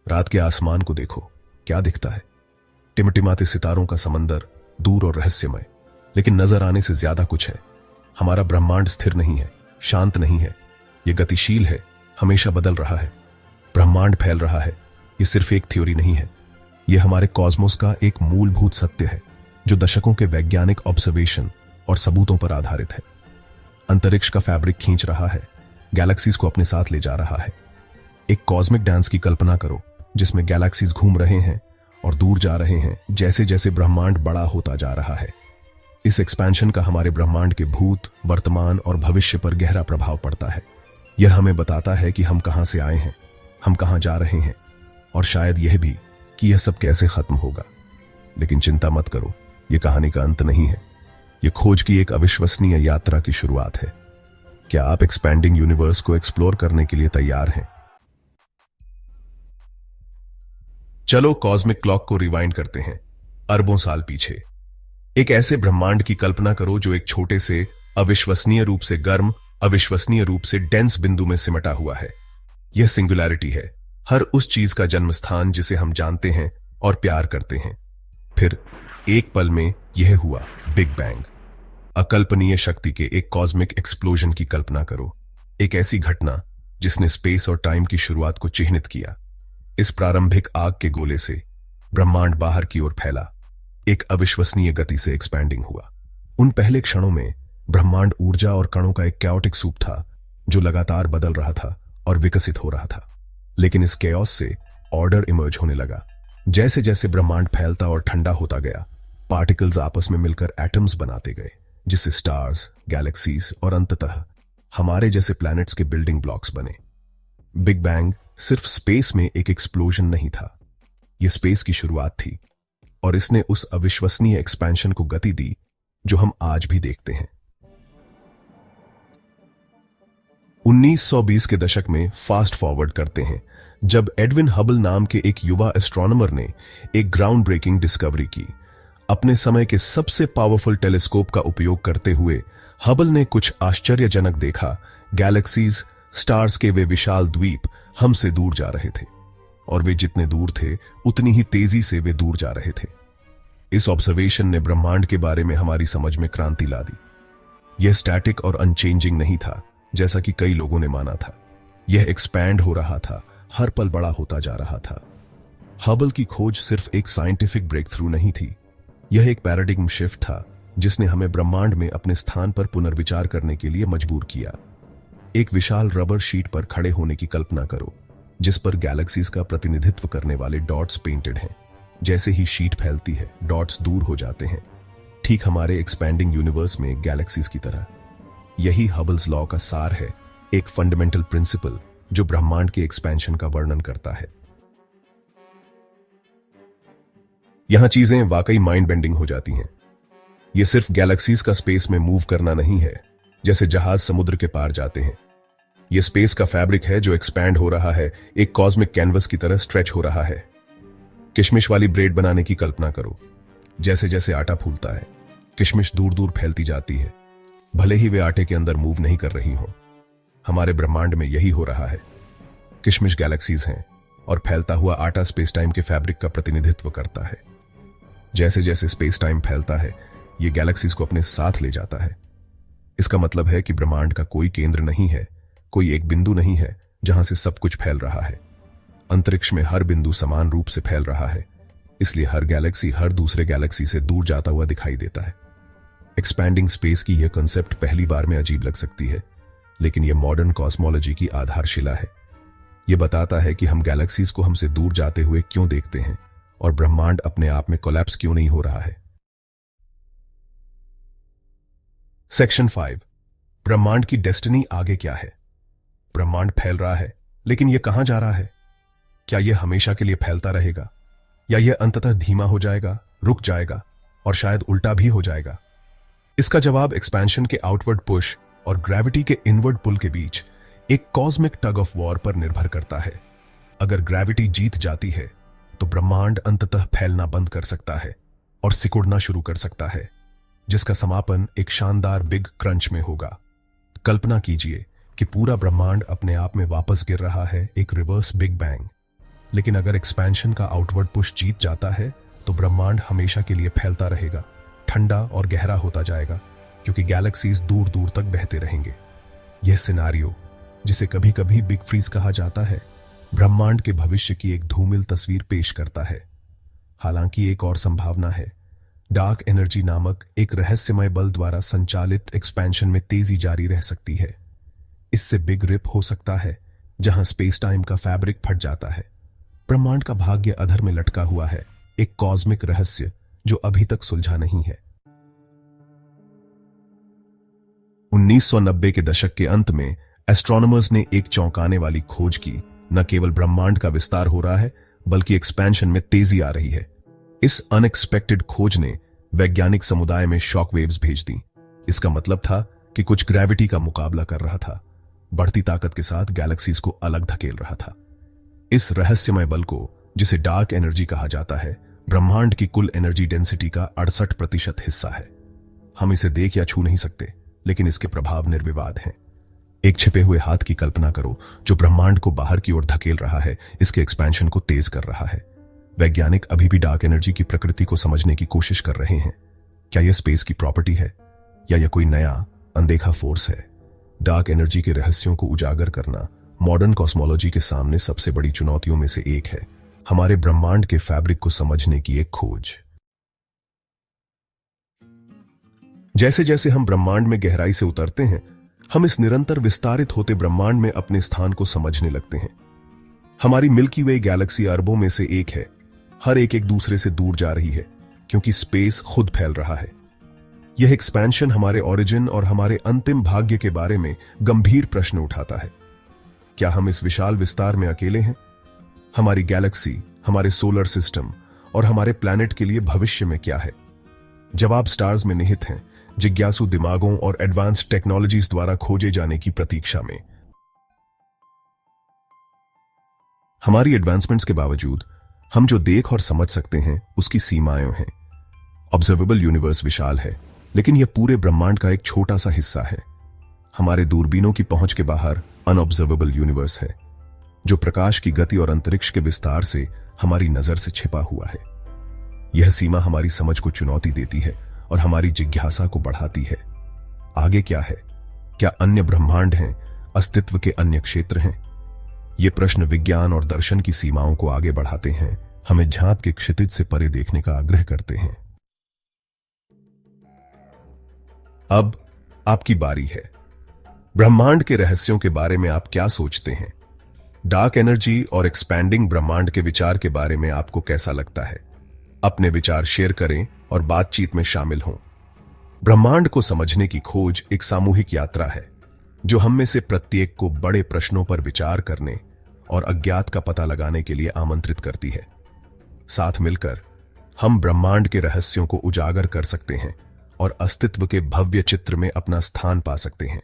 रात के आसमान को देखो, क्या दिखता है? टिमटिमाते सितारों का समंदर, दूर और रहस्यमय। लेकिन नजर आने से ज्यादा कुछ है। हमारा ब्रह्मांड स्थिर नहीं है, शांत नहीं है। यह गतिशील है, हमेशा बदल रहा है। ब्रह्मांड फैल रहा है, यह सिर्फ एक थ्योरी नहीं है। यह हमारे कॉस्मोस का एक मूलभूत सत्य है, जो दशकों के वैज्ञानिक ऑब्जर्वेशन और सबूतों पर आधारित है। अंतरिक्ष का फैब्रिक खींच रहा है, गैलेक्सीज को अपने साथ ले जा रहा है। एक कॉस्मिक डांस की कल्पना करो, जिसमें गैलेक्सीज घूम रहे हैं और दूर जा रहे हैं जैसे जैसे ब्रह्मांड बड़ा होता जा रहा है। इस एक्सपेंशन का हमारे ब्रह्मांड के भूत, वर्तमान और भविष्य पर गहरा प्रभाव पड़ता है। यह हमें बताता है कि हम कहां से आए हैं, हम कहां जा रहे हैं, और शायद यह भी कि यह सब कैसे खत्म होगा। लेकिन चिंता मत करो, यह कहानी का अंत नहीं है। यह खोज की एक अविश्वसनीय यात्रा की शुरुआत है। क्या आप एक्सपैंडिंग यूनिवर्स को एक्सप्लोर करने के लिए तैयार हैं? चलो कॉस्मिक क्लॉक को रिवाइंड करते हैं, अरबों साल पीछे। एक ऐसे ब्रह्मांड की कल्पना करो जो एक छोटे से, अविश्वसनीय रूप से गर्म, अविश्वसनीय रूप से डेंस बिंदु में सिमटा हुआ है। यह सिंगुलैरिटी है, हर उस चीज का जन्म स्थान जिसे हम जानते हैं और प्यार करते हैं। फिर एक पल में यह हुआ, बिग बैंग। अकल्पनीय शक्ति के एक कॉस्मिक एक्सप्लोजन की कल्पना करो। एक ऐसी घटना जिसने स्पेस और टाइम की शुरुआत को चिह्नित किया। इस प्रारंभिक आग के गोले से ब्रह्मांड बाहर की ओर फैला, एक अविश्वसनीय गति से एक्सपैंडिंग हुआ। उन पहले क्षणों में ब्रह्मांड ऊर्जा और कणों का एक कैओटिक सूप था, जो लगातार बदल रहा था और विकसित हो रहा था। लेकिन इस केओस से ऑर्डर इमर्ज होने लगा। जैसे जैसे ब्रह्मांड फैलता और ठंडा होता गया, पार्टिकल्स आपस में मिलकर एटम्स बनाते गए, जिससे स्टार्स, गैलेक्सीज और अंततः हमारे जैसे प्लैनेट्स के बिल्डिंग ब्लॉक्स बने। बिग बैंग सिर्फ स्पेस में एक एक्सप्लोजन नहीं था, यह स्पेस की शुरुआत थी, और इसने उस अविश्वसनीय एक्सपेंशन को गति दी जो हम आज भी देखते हैं। 1920 के दशक में फास्ट फॉरवर्ड करते हैं, जब एडविन हबल नाम के एक युवा एस्ट्रोनॉमर ने एक ग्राउंड ब्रेकिंग डिस्कवरी की। अपने समय के सबसे पावरफुल टेलीस्कोप का उपयोग करते हुए हबल ने कुछ आश्चर्यजनक देखा। गैलेक्सीज, स्टार्स के वे विशाल द्वीप हमसे दूर जा रहे थे, और वे जितने दूर थे उतनी ही तेजी से वे दूर जा रहे थे। इस ऑब्जर्वेशन ने ब्रह्मांड के बारे में हमारी समझ में क्रांति ला दी। यह स्टैटिक और अनचेंजिंग नहीं था जैसा कि कई लोगों ने माना था। यह एक्सपैंड हो रहा था, हर पल बड़ा होता जा रहा था। हबल की खोज सिर्फ एक साइंटिफिक ब्रेक थ्रू नहीं थी, यह एक पैराडिग्म शिफ्ट था जिसने हमें ब्रह्मांड में अपने स्थान पर पुनर्विचार करने के लिए मजबूर किया। एक विशाल रबर शीट पर खड़े होने की कल्पना करो, जिस पर गैलेक्सीज का प्रतिनिधित्व करने वाले डॉट्स पेंटेड हैं। जैसे ही शीट फैलती है, डॉट्स दूर हो जाते हैं, ठीक हमारे एक्सपैंडिंग यूनिवर्स में गैलेक्सीज की तरह। यही हबल्स लॉ का सार है, एक फंडामेंटल प्रिंसिपल जो ब्रह्मांड के एक्सपेंशन का वर्णन करता है। यहां चीजें वाकई माइंड बेंडिंग हो जाती हैं। यह सिर्फ गैलेक्सीज का स्पेस में मूव करना नहीं है, जैसे जहाज समुद्र के पार जाते हैं। यह स्पेस का फैब्रिक है जो एक्सपैंड हो रहा है, एक कॉस्मिक कैनवस की तरह स्ट्रेच हो रहा है। किशमिश वाली ब्रेड बनाने की कल्पना करो। जैसे जैसे आटा फूलता है, किशमिश दूर दूर फैलती जाती है, भले ही वे आटे के अंदर मूव नहीं कर रही हो। हमारे ब्रह्मांड में यही हो रहा है। किशमिश गैलेक्सीज हैं, और फैलता हुआ आटा स्पेस टाइम के फैब्रिक का प्रतिनिधित्व करता है। जैसे जैसे स्पेस टाइम फैलता है, यह गैलेक्सीज को अपने साथ ले जाता है। इसका मतलब है कि ब्रह्मांड का कोई केंद्र नहीं है, कोई एक बिंदु नहीं है जहां से सब कुछ फैल रहा है। अंतरिक्ष में हर बिंदु समान रूप से फैल रहा है, इसलिए हर गैलेक्सी हर दूसरे गैलेक्सी से दूर जाता हुआ दिखाई देता है। एक्सपैंडिंग स्पेस की यह कॉन्सेप्ट पहली बार में अजीब लग सकती है, लेकिन यह मॉडर्न कॉस्मोलॉजी की आधारशिला है। यह बताता है कि हम गैलेक्सीज को हमसे दूर जाते हुए क्यों देखते हैं, और ब्रह्मांड अपने आप में कोलैप्स क्यों नहीं हो रहा है। सेक्शन 5, ब्रह्मांड की डेस्टिनी आगे क्या है? ब्रह्मांड फैल रहा है, लेकिन यह कहां जा रहा है? क्या यह हमेशा के लिए फैलता रहेगा, या यह अंततः धीमा हो जाएगा, रुक जाएगा, और शायद उल्टा भी हो जाएगा? इसका जवाब एक्सपेंशन के आउटवर्ड पुश और ग्रेविटी के इनवर्ड पुल के बीच एक कॉस्मिक टग ऑफ वॉर पर निर्भर करता है। अगर ग्रेविटी जीत जाती है, तो ब्रह्मांड अंततः फैलना बंद कर सकता है और सिकुड़ना शुरू कर सकता है, जिसका समापन एक शानदार बिग क्रंच में होगा। कल्पना कीजिए कि पूरा ब्रह्मांड अपने आप में वापस गिर रहा है, एक रिवर्स बिग बैंग। लेकिन अगर एक्सपेंशन का आउटवर्ड पुश जीत जाता है तो ब्रह्मांड हमेशा के लिए फैलता रहेगा, ठंडा और गहरा होता जाएगा, क्योंकि गैलेक्सीज दूर दूर तक बहते रहेंगे। यह सिनारियो, जिसे कभी कभी बिग फ्रीज कहा जाता है, ब्रह्मांड के भविष्य की एक धूमिल तस्वीर पेश करता है। हालांकि एक और संभावना है। डार्क एनर्जी नामक एक रहस्यमय बल द्वारा संचालित एक्सपेंशन में तेजी जारी रह सकती है। इससे बिग रिप हो सकता है, जहां स्पेस टाइम का फैब्रिक फट जाता है। ब्रह्मांड का भाग्य अधर में लटका हुआ है, एक कॉस्मिक रहस्य जो अभी तक सुलझा नहीं है। 1990 के दशक के अंत में एस्ट्रोनॉमर्स ने एक चौंकाने वाली खोज की। न केवल ब्रह्मांड का विस्तार हो रहा है, बल्कि एक्सपेंशन में तेजी आ रही है। इस अनएक्सपेक्टेड खोज ने वैज्ञानिक समुदाय में शॉकवेव्स भेज दी। इसका मतलब था कि कुछ ग्रेविटी का मुकाबला कर रहा था, बढ़ती ताकत के साथ गैलेक्सीज को अलग धकेल रहा था। इस रहस्यमय बल को, जिसे डार्क एनर्जी कहा जाता है, ब्रह्मांड की कुल एनर्जी डेंसिटी का 68% हिस्सा है। हम इसे देख या छू नहीं सकते, लेकिन इसके प्रभाव निर्विवाद हैं। एक छिपे हुए हाथ की कल्पना करो जो ब्रह्मांड को बाहर की ओर धकेल रहा है, इसके एक्सपेंशन को तेज कर रहा है। वैज्ञानिक अभी भी डार्क एनर्जी की प्रकृति को समझने की कोशिश कर रहे हैं। क्या यह स्पेस की प्रॉपर्टी है या यह कोई नया अनदेखा फोर्स है? डार्क एनर्जी के रहस्यों को उजागर करना मॉडर्न कॉस्मोलॉजी के सामने सबसे बड़ी चुनौतियों में से एक है। हमारे ब्रह्मांड के फैब्रिक को समझने की एक खोज। जैसे जैसे हम ब्रह्मांड में गहराई से उतरते हैं, हम इस निरंतर विस्तारित होते ब्रह्मांड में अपने स्थान को समझने लगते हैं। हमारी मिल्की वे गैलेक्सी अरबों में से एक है। हर एक दूसरे से दूर जा रही है, क्योंकि स्पेस खुद फैल रहा है। यह एक्सपेंशन हमारे ओरिजिन और हमारे अंतिम भाग्य के बारे में गंभीर प्रश्न उठाता है। क्या हम इस विशाल विस्तार में अकेले हैं? हमारी गैलेक्सी, हमारे सोलर सिस्टम और हमारे प्लैनेट के लिए भविष्य में क्या है? जवाब स्टार्स में निहित हैं, जिज्ञासु दिमागों और एडवांस्ड टेक्नोलॉजीज द्वारा खोजे जाने की प्रतीक्षा में। हमारी एडवांसमेंट्स के बावजूद हम जो देख और समझ सकते हैं, उसकी सीमाएं हैं। ऑब्जर्वेबल यूनिवर्स विशाल है, लेकिन यह पूरे ब्रह्मांड का एक छोटा सा हिस्सा है। हमारे दूरबीनों की पहुंच के बाहर अनऑब्जर्वेबल यूनिवर्स है, जो प्रकाश की गति और अंतरिक्ष के विस्तार से हमारी नजर से छिपा हुआ है। यह सीमा हमारी समझ को चुनौती देती है और हमारी जिज्ञासा को बढ़ाती है। आगे क्या है? क्या अन्य ब्रह्मांड हैं? अस्तित्व के अन्य क्षेत्र हैं? ये प्रश्न विज्ञान और दर्शन की सीमाओं को आगे बढ़ाते हैं, हमें झांत के क्षितिज से परे देखने का आग्रह करते हैं। अब आपकी बारी है। ब्रह्मांड के रहस्यों के बारे में आप क्या सोचते हैं? डार्क एनर्जी और एक्सपैंडिंग ब्रह्मांड के विचार के बारे में आपको कैसा लगता है? अपने विचार शेयर करें और बातचीत में शामिल हों। ब्रह्मांड को समझने की खोज एक सामूहिक यात्रा है, जो हम में से प्रत्येक को बड़े प्रश्नों पर विचार करने और अज्ञात का पता लगाने के लिए आमंत्रित करती है। साथ मिलकर हम ब्रह्मांड के रहस्यों को उजागर कर सकते हैं और अस्तित्व के भव्य चित्र में अपना स्थान पा सकते हैं।